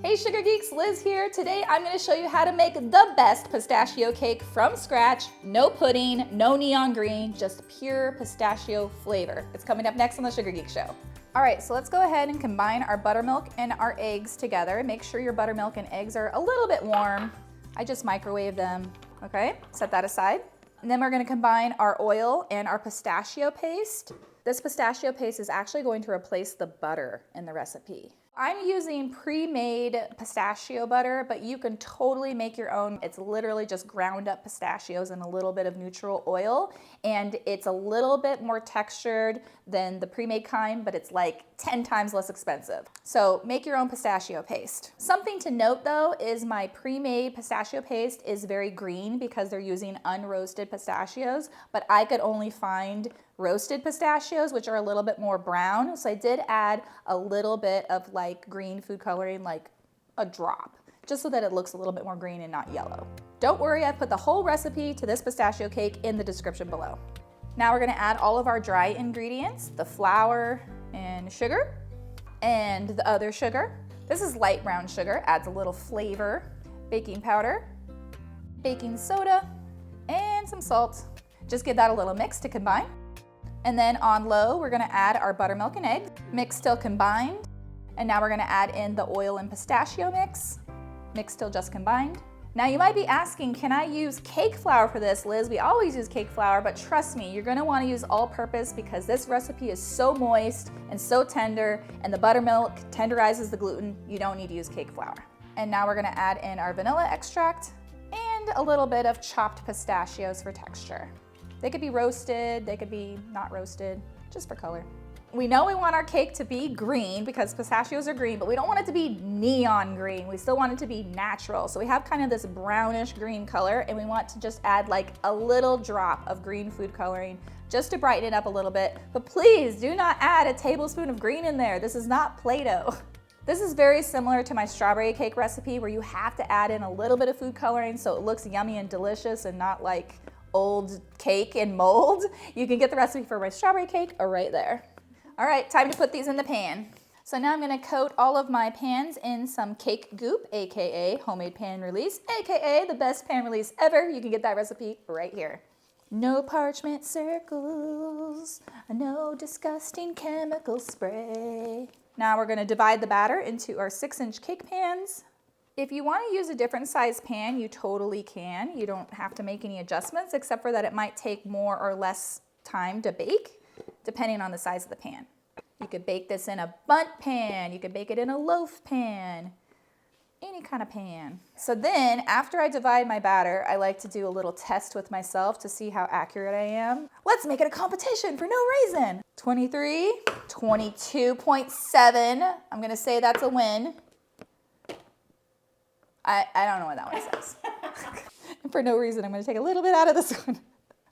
Hey Sugar Geeks, Liz here. Today I'm going to show you how to make the best pistachio cake from scratch. No pudding, no neon green, just pure pistachio flavor. It's coming up next on the Sugar Geek Show. All right, so let's go ahead and combine our buttermilk and our eggs together. Make sure your buttermilk and eggs are a little bit warm. I just microwave them, okay? Set that aside. And then we're going to combine our oil and our pistachio paste. This pistachio paste is actually going to replace the butter in the recipe. I'm using pre-made pistachio butter, but you can totally make your own. It's literally just ground up pistachios and a little bit of neutral oil, and it's a little bit more textured than the pre-made kind, but it's like 10 times less expensive. So make your own pistachio paste. Something to note though is my pre-made pistachio paste is very green because they're using unroasted pistachios, but I could only find roasted pistachios, which are a little bit more brown. So I did add a little bit of like green food coloring, like a drop, just so that it looks a little bit more green and not yellow. Don't worry, I put the whole recipe to this pistachio cake in the description below. Now we're gonna add all of our dry ingredients, the flour and sugar, and the other sugar. This is light brown sugar, adds a little flavor, baking powder, baking soda, and some salt. Just give that a little mix to combine. And then on low, we're gonna add our buttermilk and eggs, mix till combined. And now we're gonna add in the oil and pistachio mix till just combined. Now you might be asking, can I use cake flour for this, Liz? We always use cake flour, but trust me, you're gonna wanna use all purpose because this recipe is so moist and so tender, and the buttermilk tenderizes the gluten. You don't need to use cake flour. And now we're gonna add in our vanilla extract and a little bit of chopped pistachios for texture. They could be roasted, they could be not roasted, just for color. We know we want our cake to be green because pistachios are green, but we don't want it to be neon green. We still want it to be natural. So we have kind of this brownish green color, and we want to just add like a little drop of green food coloring just to brighten it up a little bit. But please do not add a tablespoon of green in there. This is not Play-Doh. This is very similar to my strawberry cake recipe where you have to add in a little bit of food coloring so it looks yummy and delicious and not like old cake and mold. You can get the recipe for my strawberry cake right there. All right, time to put these in the pan. So now I'm gonna coat all of my pans in some cake goop, AKA homemade pan release, AKA the best pan release ever. You can get that recipe right here. No parchment circles, no disgusting chemical spray. Now we're gonna divide the batter into our 6-inch cake pans. If you want to use a different size pan, you totally can. You don't have to make any adjustments except for that it might take more or less time to bake, depending on the size of the pan. You could bake this in a bundt pan, you could bake it in a loaf pan, any kind of pan. So then, after I divide my batter, I like to do a little test with myself to see how accurate I am. Let's make it a competition for no reason. 23, 22.7. I'm gonna say that's a win. I don't know what that one says. For no reason, I'm gonna take a little bit out of this one.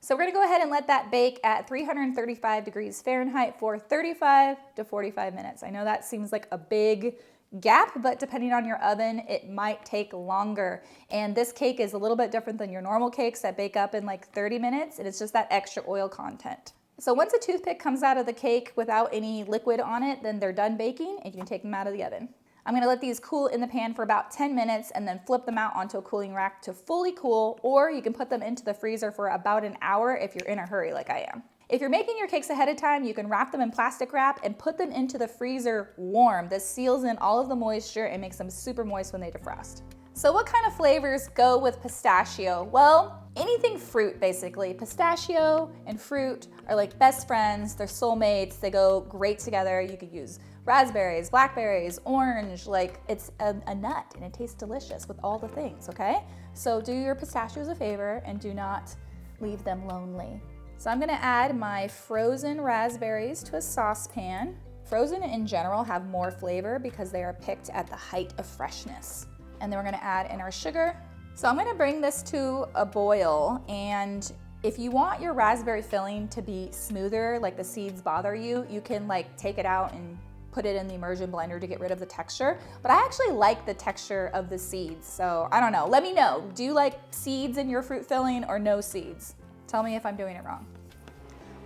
So we're gonna go ahead and let that bake at 335 degrees Fahrenheit for 35 to 45 minutes. I know that seems like a big gap, but depending on your oven, it might take longer. And this cake is a little bit different than your normal cakes that bake up in like 30 minutes, and it's just that extra oil content. So once a toothpick comes out of the cake without any liquid on it, then they're done baking and you can take them out of the oven. I'm gonna let these cool in the pan for about 10 minutes and then flip them out onto a cooling rack to fully cool, or you can put them into the freezer for about an hour if you're in a hurry like I am. If you're making your cakes ahead of time, you can wrap them in plastic wrap and put them into the freezer warm. This seals in all of the moisture and makes them super moist when they defrost. So what kind of flavors go with pistachio? Well, anything fruit basically. Pistachio and fruit are like best friends, they're soulmates, they go great together. You could use raspberries, blackberries, orange, like it's a nut and it tastes delicious with all the things, okay? So do your pistachios a favor and do not leave them lonely. So I'm gonna add my frozen raspberries to a saucepan. Frozen in general have more flavor because they are picked at the height of freshness. And then we're gonna add in our sugar. So I'm gonna bring this to a boil, and if you want your raspberry filling to be smoother, like the seeds bother you, you can like take it out and put it in the immersion blender to get rid of the texture. But I actually like the texture of the seeds, so I don't know. Let me know. Do you like seeds in your fruit filling or no seeds? Tell me if I'm doing it wrong.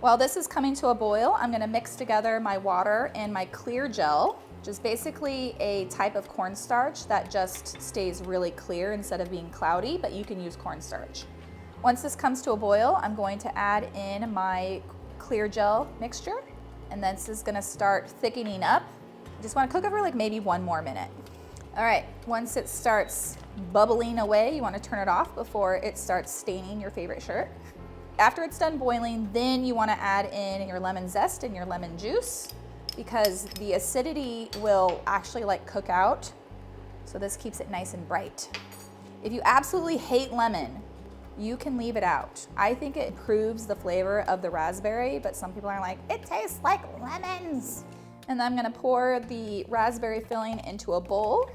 While this is coming to a boil, I'm gonna mix together my water and my clear gel. which is basically a type of cornstarch that just stays really clear instead of being cloudy, but you can use cornstarch. Once this comes to a boil, I'm going to add in my clear gel mixture, and then this is gonna start thickening up. You just wanna cook it for like maybe 1 more minute. All right, once it starts bubbling away, you wanna turn it off before it starts staining your favorite shirt. After it's done boiling, then you wanna add in your lemon zest and your lemon juice, because the acidity will actually like cook out. So this keeps it nice and bright. If you absolutely hate lemon, you can leave it out. I think it improves the flavor of the raspberry, but some people are like, it tastes like lemons. And then I'm gonna pour the raspberry filling into a bowl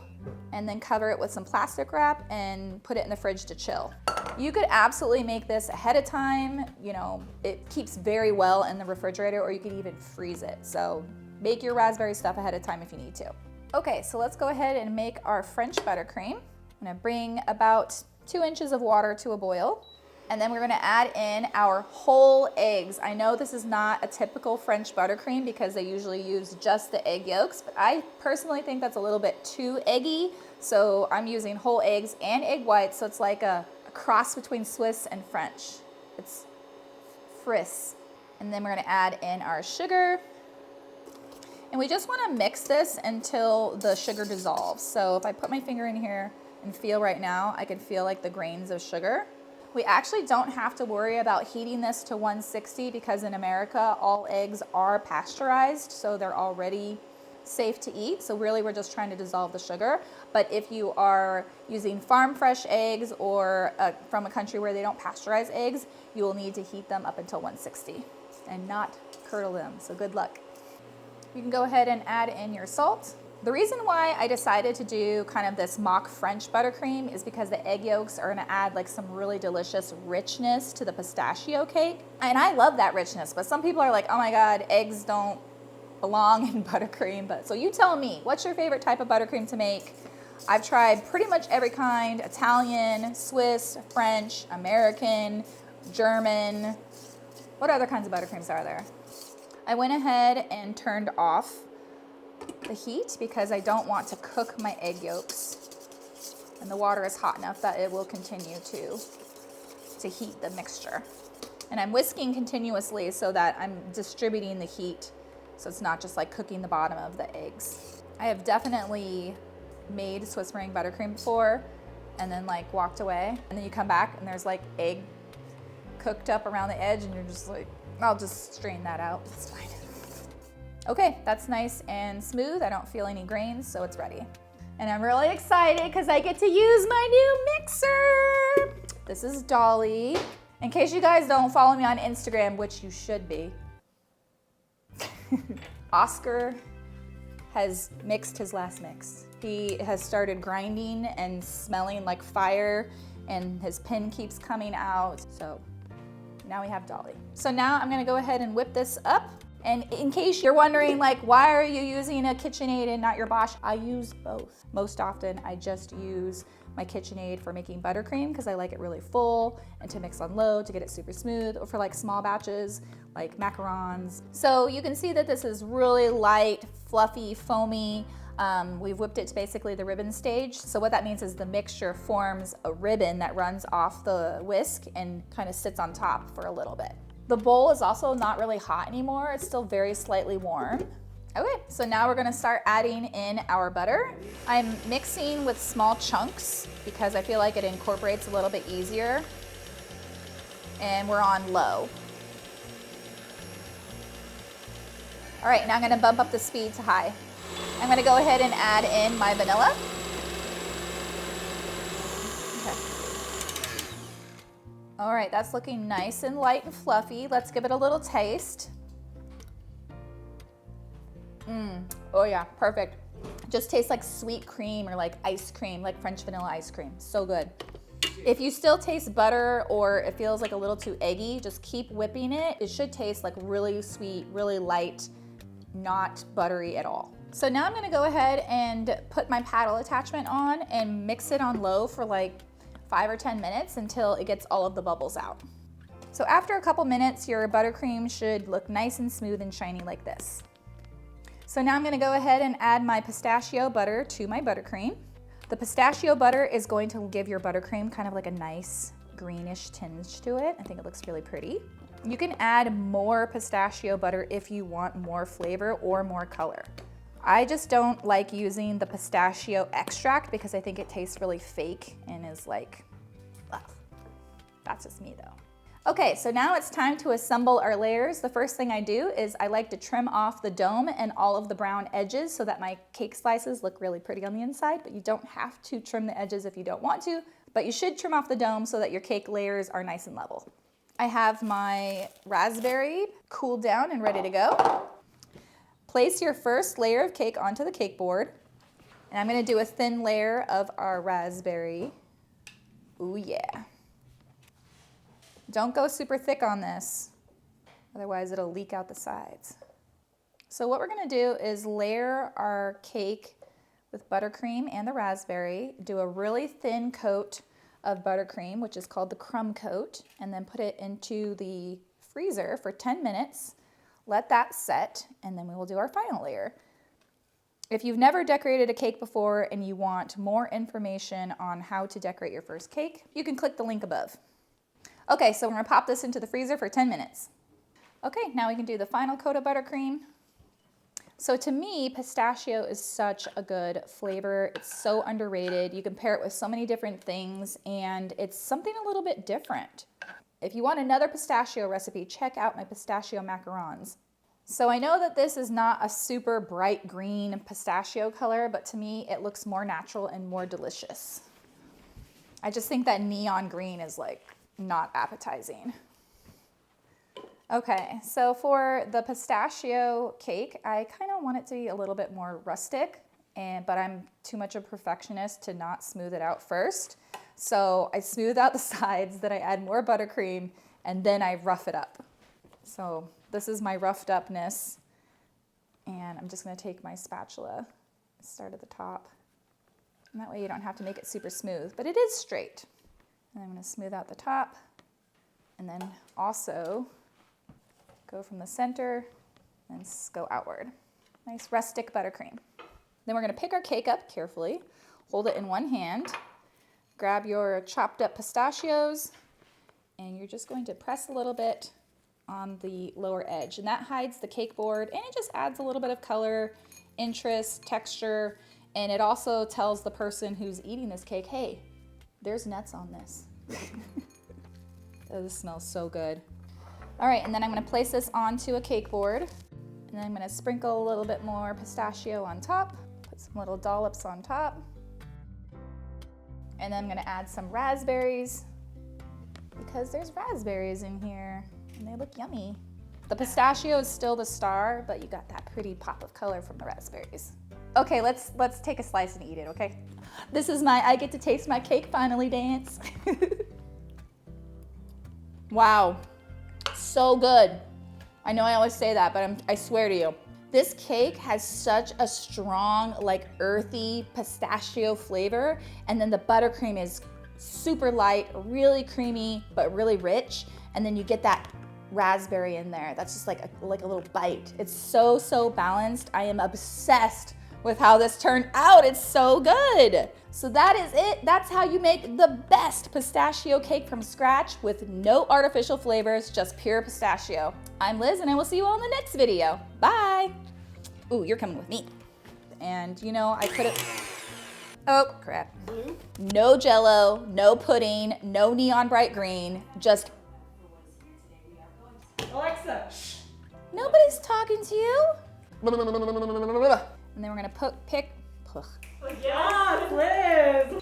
and then cover it with some plastic wrap and put it in the fridge to chill. You could absolutely make this ahead of time. You know, it keeps very well in the refrigerator, or you could even freeze it. So make your raspberry stuff ahead of time if you need to. Okay, so let's go ahead and make our French buttercream. I'm gonna bring about 2 inches of water to a boil, and then we're gonna add in our whole eggs. I know this is not a typical French buttercream because they usually use just the egg yolks, but I personally think that's a little bit too eggy, so I'm using whole eggs and egg whites, so it's like a cross between Swiss and French. It's fris. And then we're gonna add in our sugar, and we just wanna mix this until the sugar dissolves. So if I put my finger in here and feel right now, I can feel like the grains of sugar. We actually don't have to worry about heating this to 160 because in America, all eggs are pasteurized, so they're already safe to eat. So really we're just trying to dissolve the sugar. But if you are using farm fresh eggs or from a country where they don't pasteurize eggs, you will need to heat them up until 160 and not curdle them, so good luck. You can go ahead and add in your salt. The reason why I decided to do kind of this mock French buttercream is because the egg yolks are gonna add like some really delicious richness to the pistachio cake. And I love that richness, but some people are like, oh my God, eggs don't belong in buttercream. But so you tell me, what's your favorite type of buttercream to make? I've tried pretty much every kind: Italian, Swiss, French, American, German. What other kinds of buttercreams are there? I went ahead and turned off the heat because I don't want to cook my egg yolks, and the water is hot enough that it will continue to heat the mixture. And I'm whisking continuously so that I'm distributing the heat, so it's not just like cooking the bottom of the eggs. I have definitely made Swiss meringue buttercream before and then like walked away, and then you come back and there's like egg cooked up around the edge, and you're just like, I'll just strain that out, it's fine. Okay, that's nice and smooth. I don't feel any grains, so it's ready. And I'm really excited because I get to use my new mixer. This is Dolly. In case you guys don't follow me on Instagram, which you should be, Oscar has mixed his last mix. He has started grinding and smelling like fire, and his pin keeps coming out. So now we have Dolly. So now I'm gonna go ahead and whip this up. And in case you're wondering, like, why are you using a KitchenAid and not your Bosch? I use both. Most often, I just use my KitchenAid for making buttercream because I like it really full, and to mix on low to get it super smooth, or for like small batches, like macarons. So you can see that this is really light, fluffy, foamy. We've whipped it to basically the ribbon stage. So what that means is the mixture forms a ribbon that runs off the whisk and kind of sits on top for a little bit. The bowl is also not really hot anymore. It's still very slightly warm. Okay, so now we're gonna start adding in our butter. I'm mixing with small chunks because I feel like it incorporates a little bit easier. And we're on low. All right, now I'm gonna bump up the speed to high. I'm gonna go ahead and add in my vanilla. All right, that's looking nice and light and fluffy. Let's give it a little taste. Oh yeah, perfect. Just tastes like sweet cream or like ice cream, like French vanilla ice cream. So good. If you still taste butter or it feels like a little too eggy, just keep whipping it. It should taste like really sweet, really light, not buttery at all. So now I'm gonna go ahead and put my paddle attachment on and mix it on low for like 5 or 10 minutes until it gets all of the bubbles out. So after a couple minutes, your buttercream should look nice and smooth and shiny like this. So now I'm gonna go ahead and add my pistachio butter to my buttercream. The pistachio butter is going to give your buttercream kind of like a nice greenish tinge to it. I think it looks really pretty. You can add more pistachio butter if you want more flavor or more color. I just don't like using the pistachio extract because I think it tastes really fake and is like, ugh. That's just me though. Okay, so now it's time to assemble our layers. The first thing I do is I like to trim off the dome and all of the brown edges so that my cake slices look really pretty on the inside, but you don't have to trim the edges if you don't want to, but you should trim off the dome so that your cake layers are nice and level. I have my raspberry cooled down and ready to go. Place your first layer of cake onto the cake board, and I'm gonna do a thin layer of our raspberry. Ooh yeah. Don't go super thick on this, otherwise it'll leak out the sides. So what we're gonna do is layer our cake with buttercream and the raspberry, do a really thin coat of buttercream, which is called the crumb coat, and then put it into the freezer for 10 minutes. Let that set, and then we will do our final layer. If you've never decorated a cake before and you want more information on how to decorate your first cake, you can click the link above. Okay, so we're gonna pop this into the freezer for 10 minutes. Okay, now we can do the final coat of buttercream. So to me, pistachio is such a good flavor. It's so underrated. You can pair it with so many different things, and it's something a little bit different. If you want another pistachio recipe, check out my pistachio macarons. So I know that this is not a super bright green pistachio color, but to me, it looks more natural and more delicious. I just think that neon green is like not appetizing. Okay, so for the pistachio cake, I kind of want it to be a little bit more rustic, but I'm too much of a perfectionist to not smooth it out first. So I smooth out the sides, then I add more buttercream, and then I rough it up. So this is my roughed upness, and I'm just gonna take my spatula, start at the top, and that way you don't have to make it super smooth, but it is straight. And I'm gonna smooth out the top, and then also go from the center and go outward. Nice rustic buttercream. Then we're gonna pick our cake up carefully, hold it in one hand, grab your chopped up pistachios, and you're just going to press a little bit on the lower edge, and that hides the cake board, and it just adds a little bit of color, interest, texture, and it also tells the person who's eating this cake, hey, there's nuts on this. Oh, this smells so good. All right, and then I'm gonna place this onto a cake board, and then I'm gonna sprinkle a little bit more pistachio on top, put some little dollops on top, and then I'm gonna add some raspberries because there's raspberries in here and they look yummy. The pistachio is still the star, but you got that pretty pop of color from the raspberries. Okay, let's take a slice and eat it, okay? This is my I get to taste my cake finally dance. Wow, so good. I know I always say that, but I swear to you, this cake has such a strong, like earthy pistachio flavor, and then the buttercream is super light, really creamy, but really rich, and then you get that raspberry in there. That's just like a little bite. It's so, so balanced. I am obsessed with how this turned out. It's so good. So that is it. That's how you make the best pistachio cake from scratch with no artificial flavors, just pure pistachio. I'm Liz, and I will see you all in the next video. Bye. Ooh, you're coming with me. And you know, I could have, oh crap. No Jell-O, no pudding, no neon bright green, just Alexa, shh. Nobody's talking to you. And then we're gonna pick. Yes, Liz.